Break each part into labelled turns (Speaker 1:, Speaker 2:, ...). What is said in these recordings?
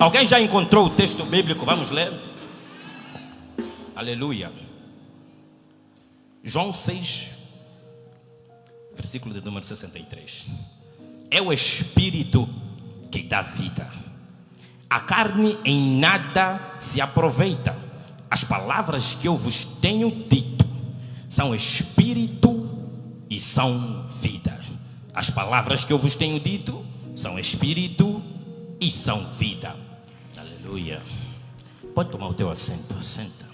Speaker 1: Alguém já encontrou o texto bíblico? Vamos ler. Aleluia. João 6, versículo de número 63. É o Espírito que dá vida. A carne em nada se aproveita. As palavras que eu vos tenho dito são Espírito e são vida. As palavras que eu vos tenho dito são Espírito e são vida. Aleluia. Pode tomar o teu assento, senta.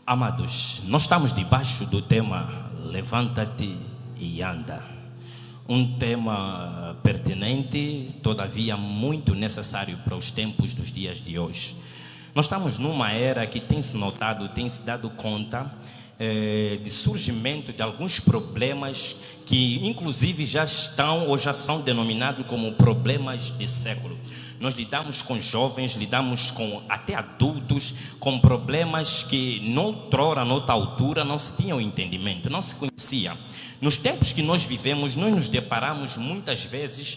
Speaker 1: Amados, nós estamos debaixo do tema Levanta-te e anda. Um tema pertinente, todavia muito necessário para os tempos dos dias de hoje. Nós estamos numa era que tem se notado, tem se dado conta de surgimento de alguns problemas que inclusive já estão ou já são denominados como problemas de século. Nós lidamos com jovens, lidamos com até adultos, com problemas que noutrora, noutra altura, não se tinham entendimento, não se conhecia. Nos tempos que nós vivemos, nós nos deparamos muitas vezes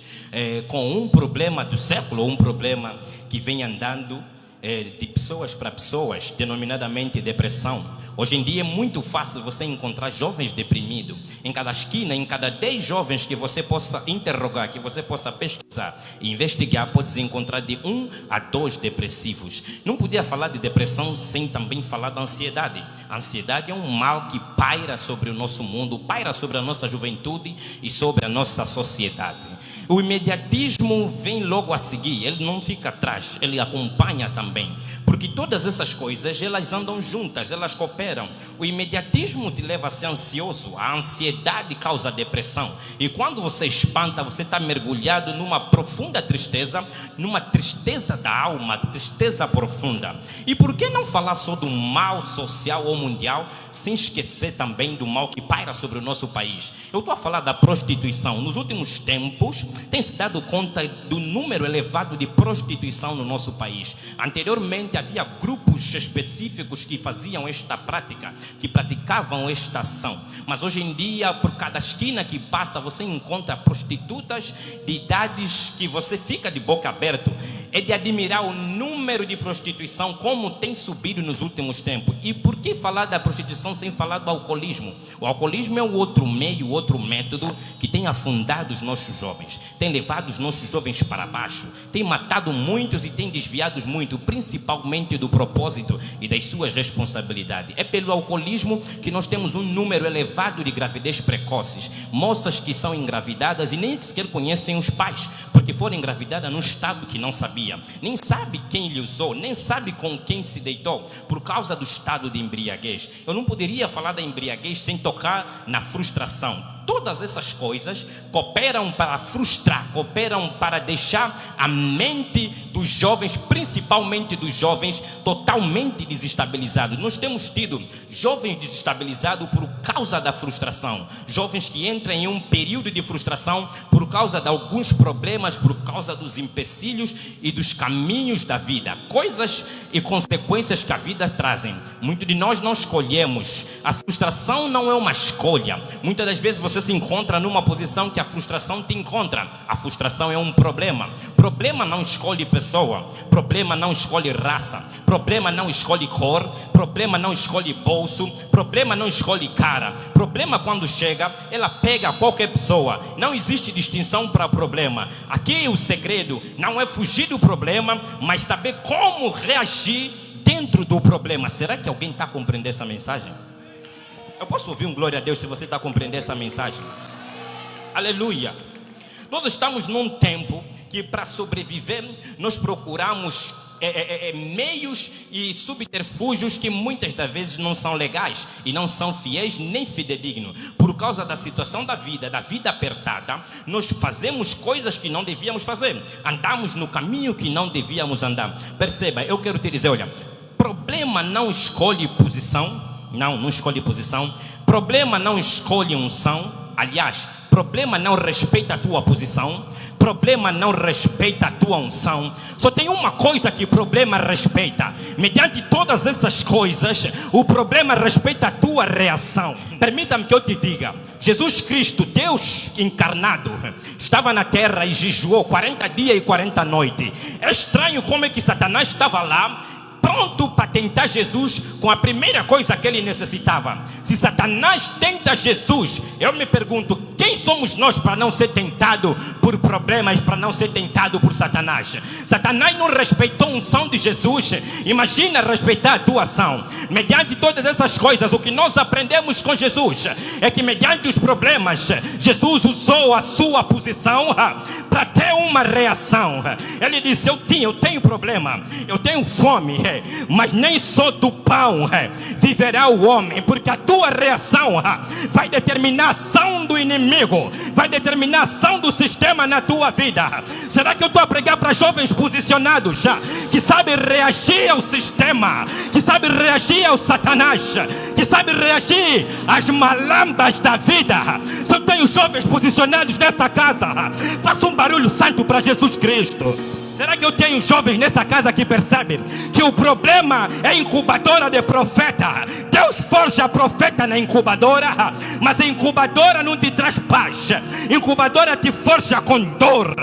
Speaker 1: com um problema do século, um problema que vem andando de pessoas para pessoas, denominadamente depressão. Hoje em dia é muito fácil você encontrar jovens deprimidos. Em cada esquina, em cada 10 jovens que você possa interrogar, que você possa pesquisar e investigar, pode encontrar de 1 a 2 depressivos. Não podia falar de depressão sem também falar da ansiedade. A ansiedade é um mal que paira sobre o nosso mundo, paira sobre a nossa juventude e sobre a nossa sociedade. O imediatismo vem logo a seguir, ele não fica atrás, ele acompanha também, porque todas essas coisas, elas andam juntas, elas cooperam. O imediatismo te leva a ser ansioso, a ansiedade causa depressão, e quando você espanta, você está mergulhado numa profunda tristeza, numa tristeza da alma, tristeza profunda. E por que não falar só do mal social ou mundial, sem esquecer também do mal que paira sobre o nosso país? Eu estou a falar da prostituição. Nos últimos tempos, tem se dado conta do número elevado de prostituição no nosso país. Anteriormente havia grupos específicos que faziam esta prática, que praticavam esta ação. Mas hoje em dia, por cada esquina que passa, você encontra prostitutas de idades que você fica de boca aberta. É de admirar o número de prostituição, como tem subido nos últimos tempos. E por que falar da prostituição sem falar do alcoolismo? O alcoolismo é o outro meio, outro método que tem afundado os nossos jovens, tem levado os nossos jovens para baixo, tem matado muitos e tem desviado muito, principalmente do propósito e das suas responsabilidades. É pelo alcoolismo que nós temos um número elevado de gravidez precoces, moças que são engravidadas e nem sequer conhecem os pais, porque foram engravidadas num estado que não sabia, nem sabe quem lhe usou, nem sabe com quem se deitou, por causa do estado de embriaguez. Eu não poderia falar da embriaguez sem tocar na frustração. Todas essas coisas cooperam para frustrar, cooperam para deixar a mente dos jovens, principalmente dos jovens, totalmente desestabilizados. Nós temos tido jovens desestabilizados por causa da frustração, jovens que entram em um período de frustração por causa de alguns problemas, por causa dos empecilhos e dos caminhos da vida, coisas e consequências que a vida trazem. Muitos de nós não escolhemos. A frustração não é uma escolha. Muitas das vezes você se encontra numa posição que a frustração te encontra. A frustração é um problema. Problema não escolhe pessoa, problema não escolhe raça, problema não escolhe cor, problema não escolhe bolso, problema não escolhe cara. Problema, quando chega, ela pega qualquer pessoa. Não existe distinção para problema. Aqui o segredo não é fugir do problema, mas saber como reagir dentro do problema. Será que alguém está compreendendo essa mensagem? Eu posso ouvir um glória a Deus se você está compreendendo essa mensagem? Aleluia. Nós estamos num tempo que, para sobreviver, nós procuramos meios e subterfúgios que muitas das vezes não são legais e não são fiéis nem fidedignos. Por causa da situação da vida apertada, nós fazemos coisas que não devíamos fazer, andamos no caminho que não devíamos andar. Perceba, eu quero te dizer, olha, problema não escolhe posição. Não escolhe posição. Problema não escolhe unção. Aliás, Problema não respeita a tua posição. Problema não respeita a tua unção. Só tem uma coisa que o problema respeita. Mediante todas essas coisas, o problema respeita a tua reação. Permita-me que eu te diga, Jesus Cristo, Deus encarnado, estava na terra e jejuou 40 dias e 40 noites. É estranho como é que Satanás estava lá, pronto para tentar Jesus com a primeira coisa que ele necessitava. Se Satanás tenta Jesus, eu me pergunto, quem somos nós para não ser tentado por problemas, para não ser tentado por Satanás? Satanás não respeitou a unção de Jesus, imagina respeitar a tua ação. Mediante todas essas coisas, o que nós aprendemos com Jesus é que mediante os problemas, Jesus usou a sua posição para ter uma reação. Ele disse, eu tenho problema, eu tenho fome, mas nem só do pão viverá o homem, porque a tua reação vai determinar a ação do inimigo, vai determinar a ação do sistema na tua vida. Será que eu estou a pregar para jovens posicionados que sabem reagir ao sistema, que sabem reagir ao Satanás, que sabem reagir às malambas da vida? Se eu tenho jovens posicionados nessa casa, faça um barulho santo para Jesus Cristo. Será que eu tenho jovens nessa casa que percebem que o problema é incubadora de profeta? Deus forja profeta na incubadora, mas a incubadora não te traz paz. Incubadora te forja com dor.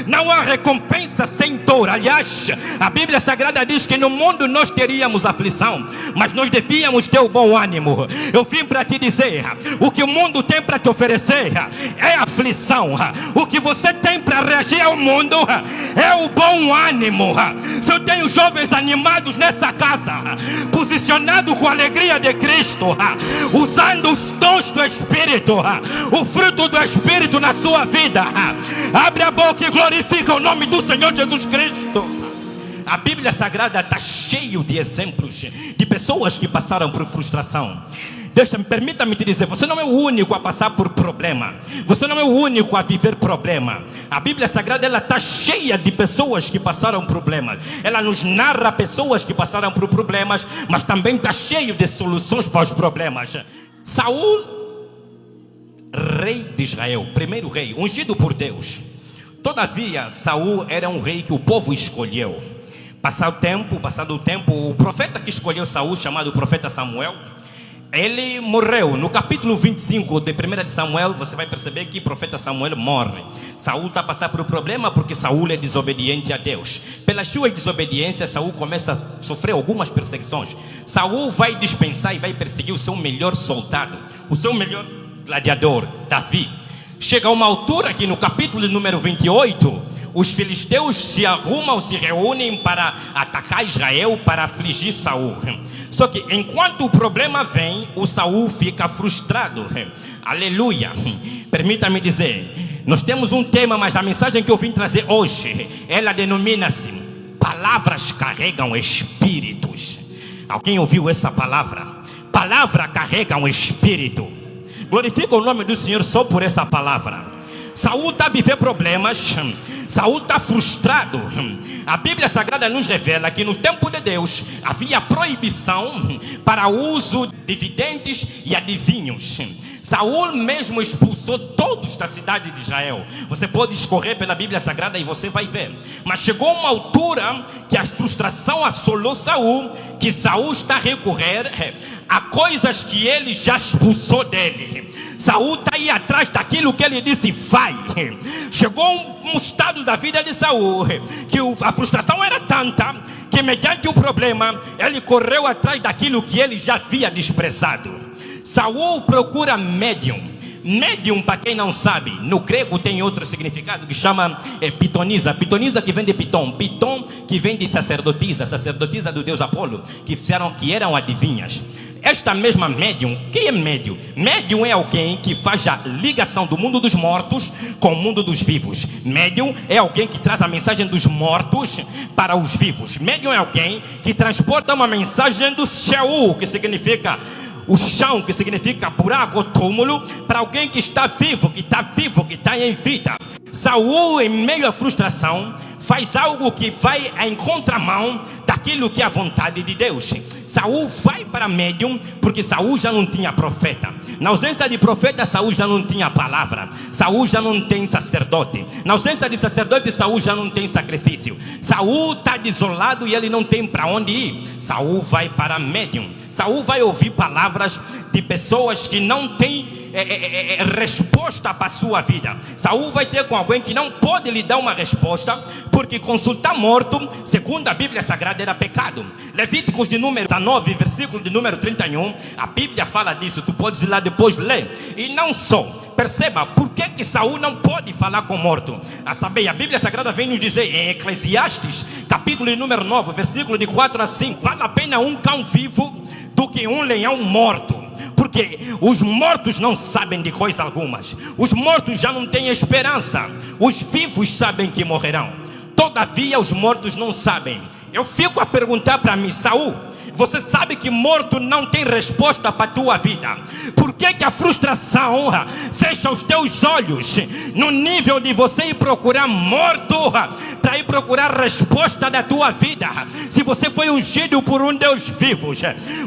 Speaker 1: Não há recompensa sem dor. Aliás, a Bíblia Sagrada diz que no mundo nós teríamos aflição, mas nós devíamos ter o bom ânimo. Eu vim para te dizer, o que o mundo tem para te oferecer é aflição. O que você tem para reagir ao mundo é o bom ânimo. Se eu tenho jovens animados nessa casa, posicionados com a alegria de Cristo, usando os dons do Espírito, o fruto do Espírito na sua vida, abre a boca e glorifica o nome do Senhor Jesus Cristo. A Bíblia Sagrada está cheio de exemplos de pessoas que passaram por frustração. Permita-me te dizer, você não é o único a passar por problema. Você não é o único a viver problema. A Bíblia Sagrada, ela está cheia de pessoas que passaram problemas. Ela nos narra pessoas que passaram por problemas, mas também está cheio de soluções para os problemas. Saul, rei de Israel, primeiro rei, ungido por Deus. Todavia, Saul era um rei que o povo escolheu. Passado o tempo, o profeta que escolheu Saul, chamado profeta Samuel, ele morreu. No capítulo 25 de 1 de Samuel, você vai perceber que o profeta Samuel morre. Saul está a passar por um problema porque Saul é desobediente a Deus. Pela sua desobediência, Saul começa a sofrer algumas perseguições. Saul vai dispensar e vai perseguir o seu melhor soldado, o seu melhor gladiador, Davi. Chega uma altura que no capítulo número 28, os filisteus se arrumam, se reúnem para atacar Israel, para afligir Saul. Só que enquanto o problema vem, o Saul fica frustrado. Aleluia. Permita-me dizer, nós temos um tema, mas a mensagem que eu vim trazer hoje, ela denomina-se palavras carregam espíritos. Alguém ouviu essa palavra? Palavra carrega um espírito. Glorifica o nome do Senhor só por essa palavra. Saul está a viver problemas, Saul está frustrado. A Bíblia Sagrada nos revela que no tempo de Deus havia proibição para o uso de videntes e adivinhos. Saul mesmo expulsou todos da cidade de Israel. Você pode escorrer pela Bíblia Sagrada e você vai ver. Mas chegou uma altura que a frustração assolou Saul, que Saul está a recorrer a coisas que ele já expulsou dele. Saul está aí atrás daquilo que ele disse vai. Chegou um estado da vida de Saul que a frustração era tanta que mediante o problema ele correu atrás daquilo que ele já havia desprezado. Saul procura médium. Médium, para quem não sabe, no grego tem outro significado que chama pitonisa. Pitonisa que vem de Piton. Piton que vem de sacerdotisa. Sacerdotisa do deus Apolo, que eram adivinhas. Esta mesma médium, quem é médium? Médium é alguém que faz a ligação do mundo dos mortos com o mundo dos vivos. Médium é alguém que traz a mensagem dos mortos para os vivos. Médium é alguém que transporta uma mensagem do Sheol, que significa o chão, que significa buraco ou túmulo, para alguém que está vivo, que está em vida. Saul, em meio à frustração, faz algo que vai em contramão daquilo que é a vontade de Deus. Saul vai para médium porque Saul já não tinha profeta. Na ausência de profeta, Saul já não tinha palavra. Saul já não tem sacerdote. Na ausência de sacerdote, Saul já não tem sacrifício. Saul está desolado e ele não tem para onde ir. Saul vai para médium. Saul vai ouvir palavras de pessoas que não têm resposta para a sua vida. Saul vai ter com alguém que não pode lhe dar uma resposta, porque consultar morto, segundo a Bíblia Sagrada, era pecado. Levíticos de número 19, versículo de número 31, a Bíblia fala disso. Tu podes ir lá depois ler. E não só, perceba por que Saul não pode falar com morto. A saber, a Bíblia Sagrada vem nos dizer em Eclesiastes, capítulo de número 9, versículo de 4 a 5, vale a pena um cão vivo do que um leão morto. Porque os mortos não sabem de coisa alguma. Os mortos já não têm esperança. Os vivos sabem que morrerão. Todavia os mortos não sabem. Eu fico a perguntar para mim, Saul, você sabe que morto não tem resposta para a tua vida. Por que a frustração fecha os teus olhos no nível de você ir procurar morto para ir procurar resposta da tua vida? Se você foi ungido por um Deus vivo,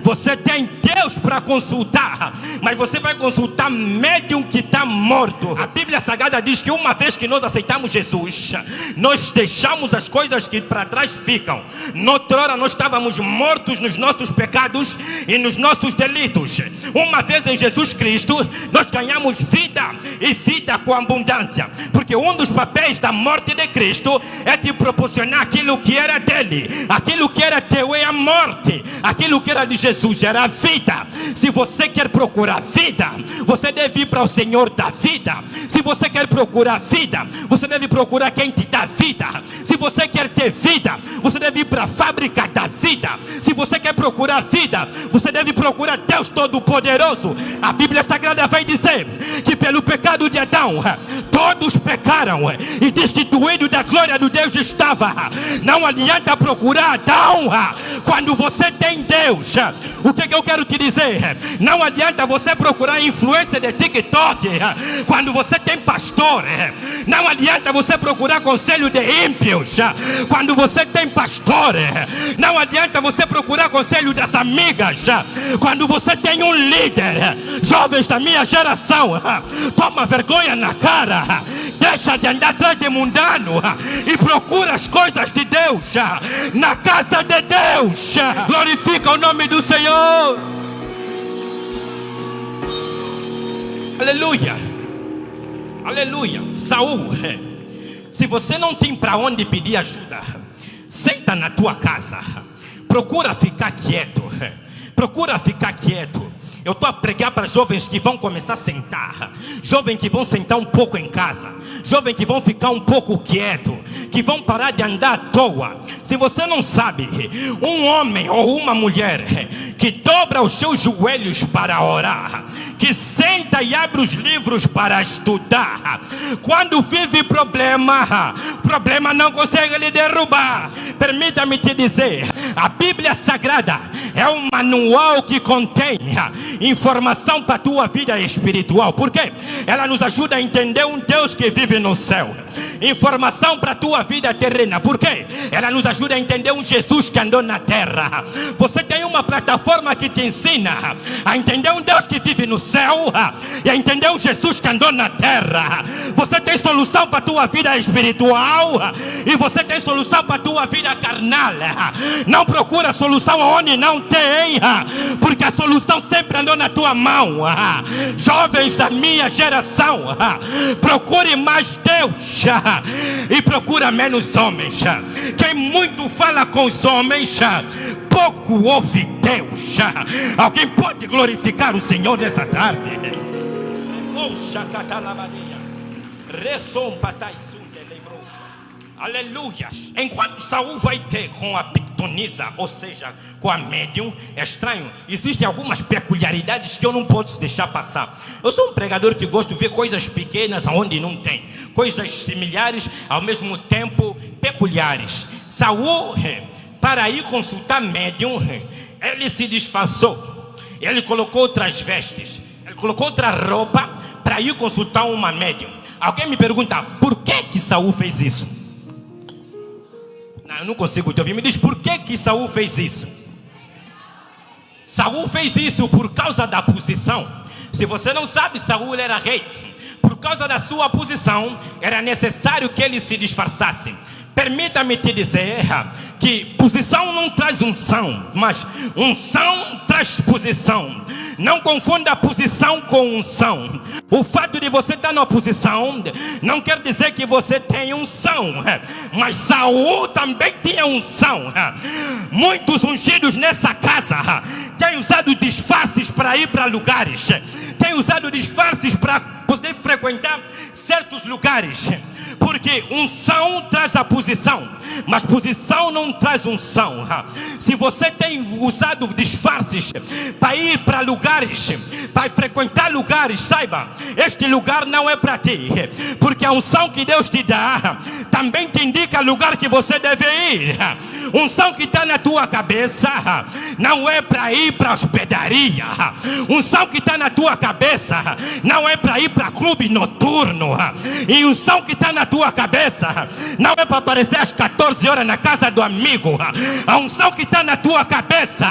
Speaker 1: você tem Deus para consultar, mas você vai consultar médium que está morto. A Bíblia Sagrada diz que uma vez que nós aceitamos Jesus, nós deixamos as coisas que para trás ficam. Noutrora nós estávamos mortos nos nossos pecados e nos nossos delitos. Uma vez em Jesus Cristo, nós ganhamos vida e vida com abundância, porque um dos papéis da morte de Cristo é te proporcionar aquilo que era dele. Aquilo que era teu é a morte, aquilo que era de Jesus era a vida. Se você quer procurar vida, você deve ir para o Senhor da vida. Se você quer procurar vida, você deve procurar quem te dá vida. Se você quer ter vida, você deve ir para a fábrica da vida. Se você quer procurar vida, você deve procurar Deus Todo-Poderoso. A Bíblia Sagrada vai dizer que pelo pecado de Adão, todos pecaram e destituídos da glória do Deus estava. Não adianta procurar Adão quando você tem Deus. O que eu quero te dizer? Não adianta você procurar influência de TikTok quando você tem pastor. Não adianta você procurar conselho de ímpios quando você tem pastor. Não adianta você procurar conselho das amigas quando você tem um líder. Jovens da minha geração, toma vergonha na cara, deixa de andar atrás de mundano e procura as coisas de Deus na casa de Deus. Glorifica o nome do Senhor. Aleluia, aleluia. Saul, se você não tem para onde pedir ajuda, senta na tua casa, procura ficar quieto. Procura ficar quieto. Eu estou a pregar para jovens que vão começar a sentar, jovens que vão sentar um pouco em casa, jovens que vão ficar um pouco quieto, que vão parar de andar à toa. Se você não sabe, um homem ou uma mulher que dobra os seus joelhos para orar, que senta e abre os livros para estudar, quando vive problema não consegue lhe derrubar. Permita-me te dizer, a Bíblia Sagrada é um manual que contém informação para a tua vida espiritual. Por quê? Ela nos ajuda a entender um Deus que vive no céu. Informação para a tua vida terrena. Por quê? Ela nos ajuda a entender um Jesus que andou na terra. Você tem uma plataforma que te ensina a entender um Deus que vive no céu e a entender um Jesus que andou na terra. Você tem solução para a tua vida espiritual e você tem solução para a tua vida carnal. Não procura solução onde não tem, porque a solução sempre andou na tua mão. Jovens da minha geração, procure mais Deus e procura menos homens. Quem muito fala com os homens, pouco ouve Deus. Alguém pode glorificar o Senhor nessa tarde? Aleluia. Enquanto Saul vai ter com a pitonisa, ou seja, com a médium, é estranho. Existem algumas peculiaridades que eu não posso deixar passar. Eu sou um pregador que gosto de ver coisas pequenas onde não tem, coisas similares ao mesmo tempo peculiares. Saul, para ir consultar médium, ele se disfarçou. Ele colocou outras vestes, ele colocou outra roupa para ir consultar uma médium. Alguém me pergunta, por que Saul fez isso? Não, eu não consigo te ouvir. Me diz, por que Saul fez isso? Saul fez isso por causa da posição. Se você não sabe, Saul era rei. Por causa da sua posição, era necessário que ele se disfarçasse. Permita-me te dizer que posição não traz unção, mas unção traz posição. Não confunda posição com unção. O fato de você estar numa posição não quer dizer que você tem unção. Mas Saul também tinha unção. Muitos ungidos nessa casa têm usado disfarces para ir para lugares. Têm usado disfarces para poder frequentar certos lugares. Porque unção traz a posição, mas posição não traz unção. Se você tem usado disfarces para ir para lugares, para frequentar lugares, saiba, este lugar não é para ti. Porque a unção que Deus te dá também te indica o lugar que você deve ir. Unção que está na tua cabeça não é para ir para hospedaria. Unção que está na tua cabeça não é para ir para clube noturno. E unção que está na tua cabeça não é para aparecer às 14 horas na casa do amigo. A unção que está na tua cabeça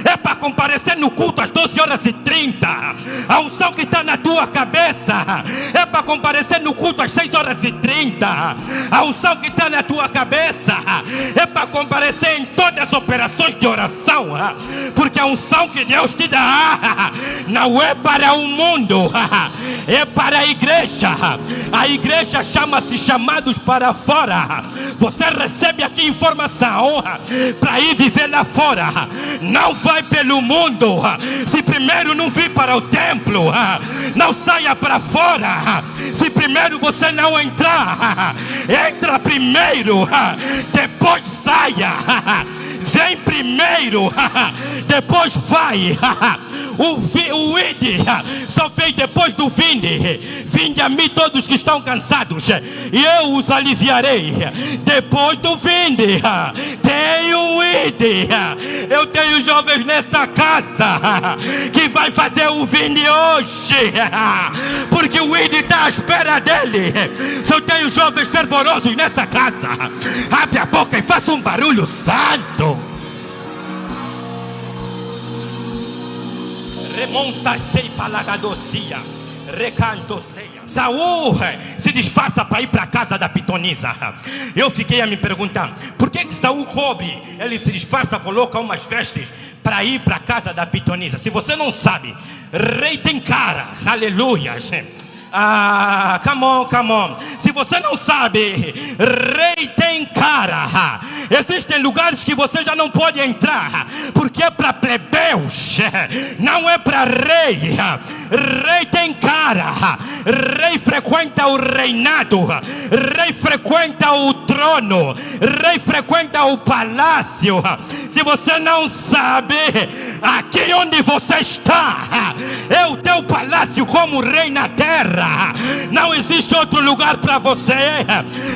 Speaker 1: é para comparecer no culto às 12 horas e 30. A unção que está na tua cabeça é para comparecer no culto às 6 horas e 30. A unção que está na tua cabeça é para comparecer em todas as operações de oração. Porque a unção que Deus te dá não é para o mundo, é para a igreja. A igreja chama-se chamados para fora. Você recebe aqui informação para ir viver lá fora. Não vai pelo mundo se primeiro não vir para o templo. Não saia para fora se primeiro você não entrar. Entra primeiro, depois saia. Vem primeiro, depois vai. O ide só vem depois do vinde. Vinde a mim todos que estão cansados e eu os aliviarei. Depois do vinde tem o ide. Eu tenho jovens nessa casa que vai fazer o vinde hoje, porque o ide está à espera dele. Se eu tenho jovens fervorosos nessa casa, abre a boca e faça um barulho santo. Remonta-se para a docia, recanto-se. Saul se disfarça para ir para a casa da pitonisa. Eu fiquei a me perguntar, por que Saul cobre? Ele se disfarça, coloca umas vestes para ir para a casa da pitonisa. Se você não sabe, rei tem cara, aleluia. Come on. Se você não sabe, rei tem cara. Existem lugares que você já não pode entrar, porque é para plebeus, não é para rei. Rei tem cara. Rei frequenta o reinado. Rei frequenta o trono. Rei frequenta o palácio. Se você não sabe, aqui onde você está é o teu palácio como rei na terra. Não existe outro lugar para você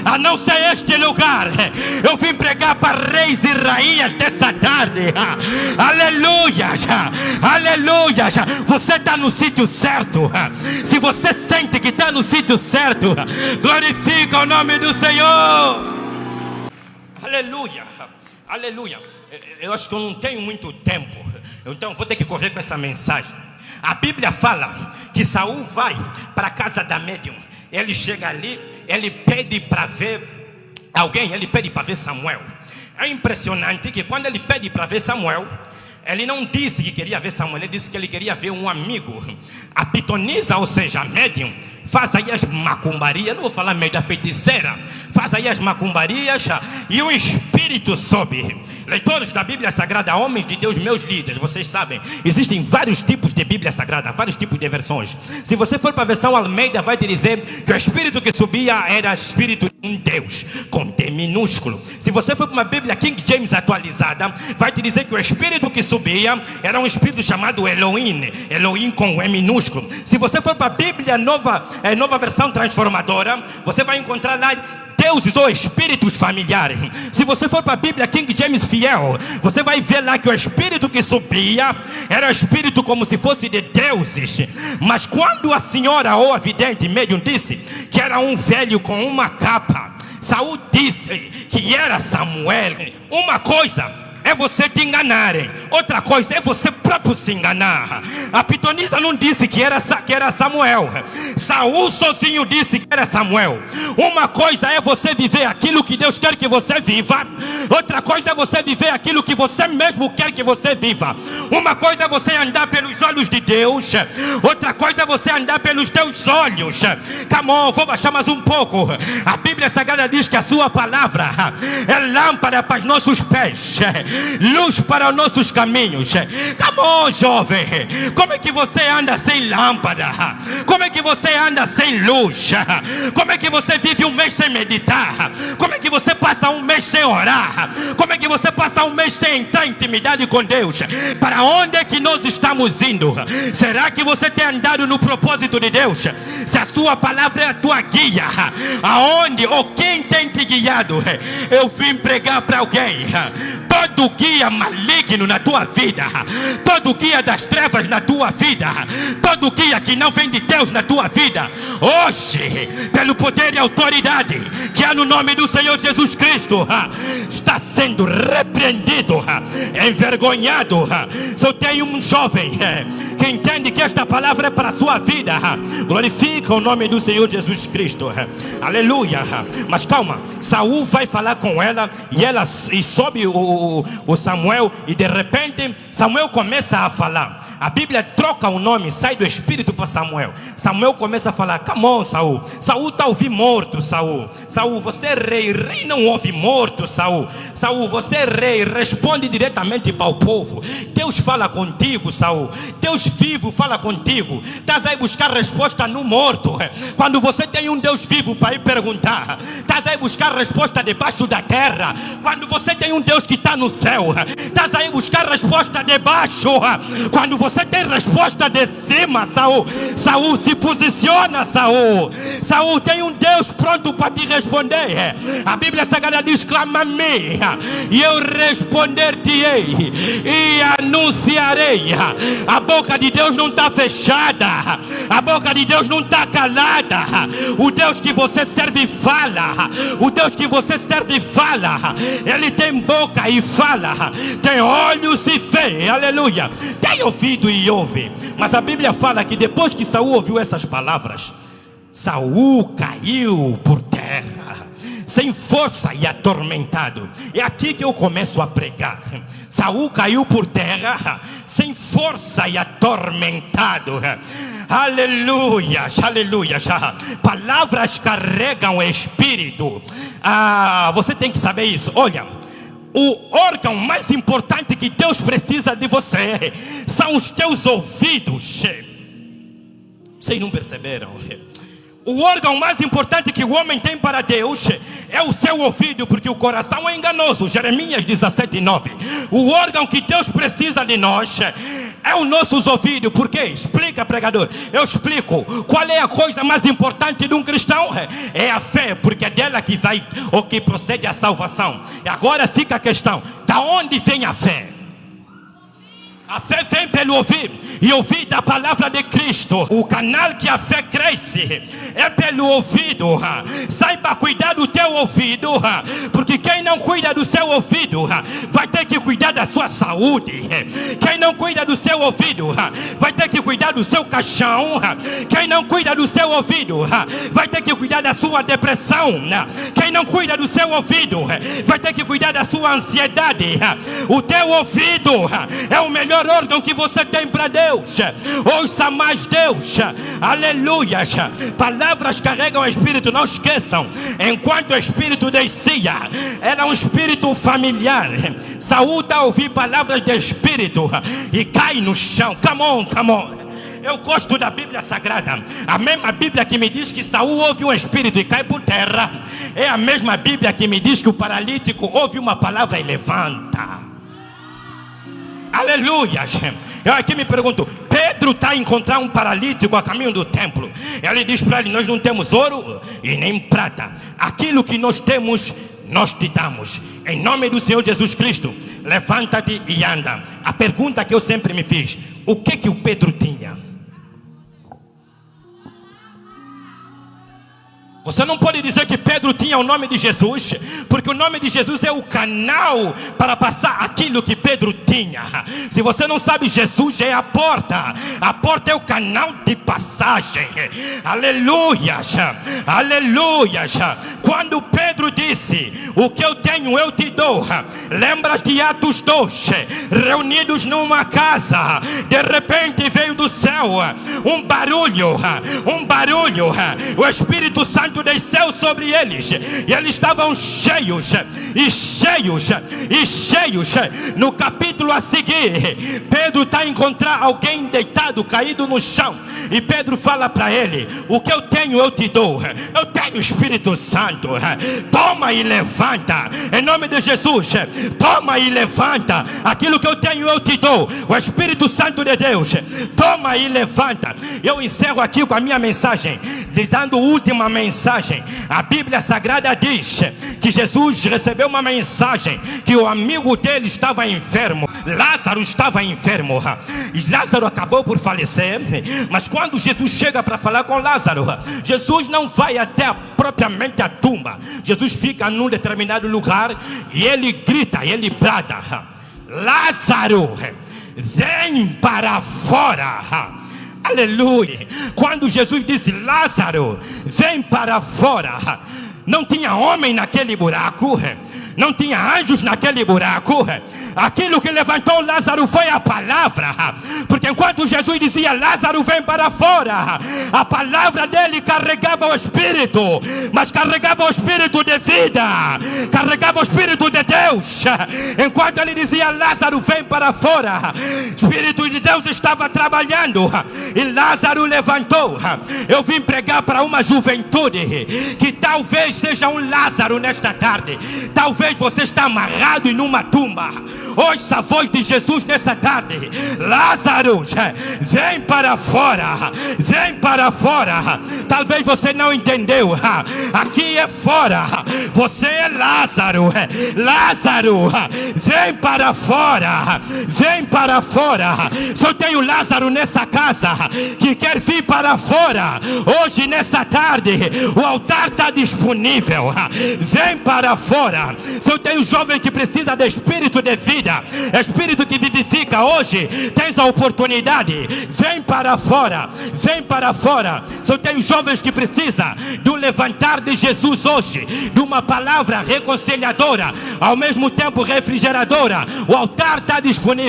Speaker 1: a não ser este lugar. Eu vim pregar para reis e rainhas dessa tarde. Aleluia, aleluia. Você está no sítio certo. Se você sente que está no sítio certo, glorifica o nome do Senhor. Aleluia, aleluia. Eu acho que eu não tenho muito tempo, então vou ter que correr com essa mensagem. A Bíblia fala que Saul vai para a casa da médium. Ele chega ali, ele pede para ver alguém, ele pede para ver Samuel. É impressionante que quando ele pede para ver Samuel, ele não disse que queria ver Samuel, ele disse que ele queria ver um amigo. A pitonisa, ou seja, a médium, faz aí as macumbarias, não vou falar meio da feiticeira, faz aí as macumbarias e o espírito sobe. Leitores da Bíblia Sagrada, homens de Deus, meus líderes, vocês sabem, existem vários tipos de Bíblia Sagrada, vários tipos de versões. Se você for para a versão Almeida, vai te dizer que o espírito que subia era espírito de um Deus, com D minúsculo. Se você for para uma Bíblia King James atualizada, vai te dizer que o espírito que subia era um espírito chamado Elohim, Elohim com E minúsculo. Se você for para a Bíblia nova versão transformadora, você vai encontrar lá deuses ou espíritos familiares. Se você for para a Bíblia King James fiel, você vai ver lá que o espírito que subia era o espírito como se fosse de deuses. Mas quando a senhora ou a vidente médium disse que era um velho com uma capa, Saul disse que era Samuel. Uma coisa é você te enganarem. Outra coisa é você próprio se enganar. A pitonisa não disse que era Samuel. Saul sozinho disse que era Samuel. Uma coisa é você viver aquilo que Deus quer que você viva. Outra coisa é você viver aquilo que você mesmo quer que você viva. Uma coisa é você andar pelos olhos de Deus. Outra coisa é você andar pelos teus olhos. Come on, vou baixar mais um pouco. A Bíblia Sagrada diz que a sua palavra é lâmpada para os nossos pés, luz para os nossos caminhos. Come on, jovem. Como é que você anda sem lâmpada? Como é que você anda sem luz? Como é que você vive um mês sem meditar? Como é que você passa um mês sem orar? Como é que você passa um mês sem entrar em intimidade com Deus? Para onde é que nós estamos indo? Será que você tem andado no propósito de Deus? Se a sua palavra é a tua guia, aonde ou quem tem te guiado? Eu vim pregar para alguém. Todo guia maligno na tua vida, todo guia das trevas na tua vida, todo guia que não vem de Deus na tua vida, hoje, pelo poder e autoridade que há no nome do Senhor Jesus Cristo, está sendo repreendido, envergonhado. Se eu tenho um jovem que entende que esta palavra é para a sua vida, glorifica o nome do Senhor Jesus Cristo. Aleluia. Mas calma, Saul vai falar com ela e sobe o Samuel, e de repente Samuel começa a falar. A Bíblia troca o nome, sai do Espírito para Samuel. Samuel começa a falar: come on, Saul. Saul está ouvindo morto, Saul. Saul, você é rei. Rei não ouve morto, Saul. Saul, você é rei. Responde diretamente para o povo. Deus fala contigo, Saul. Deus vivo fala contigo. Estás aí buscar resposta no morto, quando você tem um Deus vivo para ir perguntar. Estás aí buscar resposta debaixo da terra, quando você tem um Deus que está no céu. Estás aí buscar resposta debaixo, quando você tem resposta de cima, Saul. Saul, se posiciona, Saul. Saul, tem um Deus pronto para te responder. A Bíblia Sagrada diz: clama-me e eu responder-te-ei e anunciarei. A boca de Deus não está fechada, a boca de Deus não está calada. O Deus que você serve fala. O Deus que você serve fala. Ele tem boca e fala, tem olhos e vê. Aleluia. Tem ouvido e ouve. Mas a Bíblia fala que depois que Saul ouviu essas palavras, Saul caiu por terra, sem força e atormentado. É aqui que eu começo a pregar. Saul caiu por terra, sem força e atormentado. Aleluia, aleluia. Palavras carregam espírito. Você tem que saber isso. Olha, o órgão mais importante que Deus precisa de você são os teus ouvidos. Vocês não perceberam? O órgão mais importante que o homem tem para Deus é o seu ouvido, porque o coração é enganoso. Jeremias 17:9. O órgão que Deus precisa de nós é os nossos ouvidos. Por quê? Explica, pregador. Eu explico. Qual é a coisa mais importante de um cristão? É a fé, porque é dela que vai, ou que procede a salvação. E agora fica a questão: da onde vem a fé? A fé vem pelo ouvir, e ouvir da palavra de Cristo. O canal que a fé cresce é pelo ouvido. Saiba cuidar do teu ouvido, porque quem não cuida do seu ouvido vai ter que cuidar da sua saúde. Quem não cuida do seu ouvido vai ter que cuidar do seu caixão. Quem não cuida do seu ouvido vai ter que cuidar da sua depressão. Quem não cuida do seu ouvido vai ter que cuidar da sua ansiedade. O teu ouvido é o melhor órgão que você tem para Deus. Ouça mais Deus. Aleluia. Palavras carregam o espírito. Não esqueçam, enquanto o espírito descia, era um espírito familiar. Saúl está a ouvir palavras de espírito e cai no chão. Come on, come on. Eu gosto da Bíblia Sagrada. A mesma Bíblia que me diz que Saúl ouve um espírito e cai por terra, é a mesma Bíblia que me diz que o paralítico ouve uma palavra e levanta. Aleluia. Eu aqui me pergunto: Pedro está a encontrar um paralítico a caminho do templo. Ele diz para ele: nós não temos ouro e nem prata, aquilo que nós temos nós te damos. Em nome do Senhor Jesus Cristo, levanta-te e anda. A pergunta que eu sempre me fiz: o que o Pedro tinha? Você não pode dizer que Pedro tinha o nome de Jesus, porque o nome de Jesus é o canal para passar aquilo que Pedro tinha. Se você não sabe, Jesus é a porta é o canal de passagem. Aleluia, aleluia. Quando Pedro disse: o que eu tenho eu te dou, lembras de Atos 2, reunidos numa casa, de repente veio do céu um barulho, o Espírito Santo desceu sobre eles, e eles estavam cheios. No capítulo a seguir, Pedro está a encontrar alguém deitado, caído no chão, e Pedro fala para ele: o que eu tenho eu te dou, eu tenho o Espírito Santo, toma e levanta, em nome de Jesus, toma e levanta, aquilo que eu tenho eu te dou, o Espírito Santo de Deus, toma e levanta. Eu encerro aqui com a minha mensagem, lhe dando a última mensagem. A Bíblia Sagrada diz que Jesus recebeu uma mensagem que o amigo dele estava enfermo, Lázaro estava enfermo, e Lázaro acabou por falecer. Mas quando Jesus chega para falar com Lázaro, Jesus não vai até propriamente a tumba. Jesus fica num determinado lugar e ele grita, ele brada: Lázaro, vem para fora. Aleluia. Quando Jesus disse: Lázaro, vem para fora, não tinha homem naquele buraco, não tinha anjos naquele buraco. Aquilo que levantou Lázaro foi a palavra, porque enquanto Jesus dizia: Lázaro, vem para fora, a palavra dele carregava o Espírito, mas carregava o Espírito de vida, carregava o Espírito de Deus. Enquanto ele dizia: Lázaro, vem para fora, o Espírito de Deus estava trabalhando, e Lázaro levantou. Eu vim pregar para uma juventude que talvez seja um Lázaro nesta tarde. Talvez você está amarrado em uma tumba. Ouça a voz de Jesus nessa tarde: Lázaro, vem para fora, vem para fora. Talvez você não entendeu, aqui é fora, você é Lázaro. Lázaro, vem para fora, vem para fora. Só tenho Lázaro nessa casa que quer vir para fora. Hoje, nessa tarde, o altar está disponível. Vem para fora. Só tenho jovem que precisa de espírito de vida, espírito que vivifica. Hoje tens a oportunidade, vem para fora, vem para fora. Só tenho jovens que precisam do levantar de Jesus hoje, de uma palavra reconciliadora, ao mesmo tempo refrigeradora. O altar está disponível.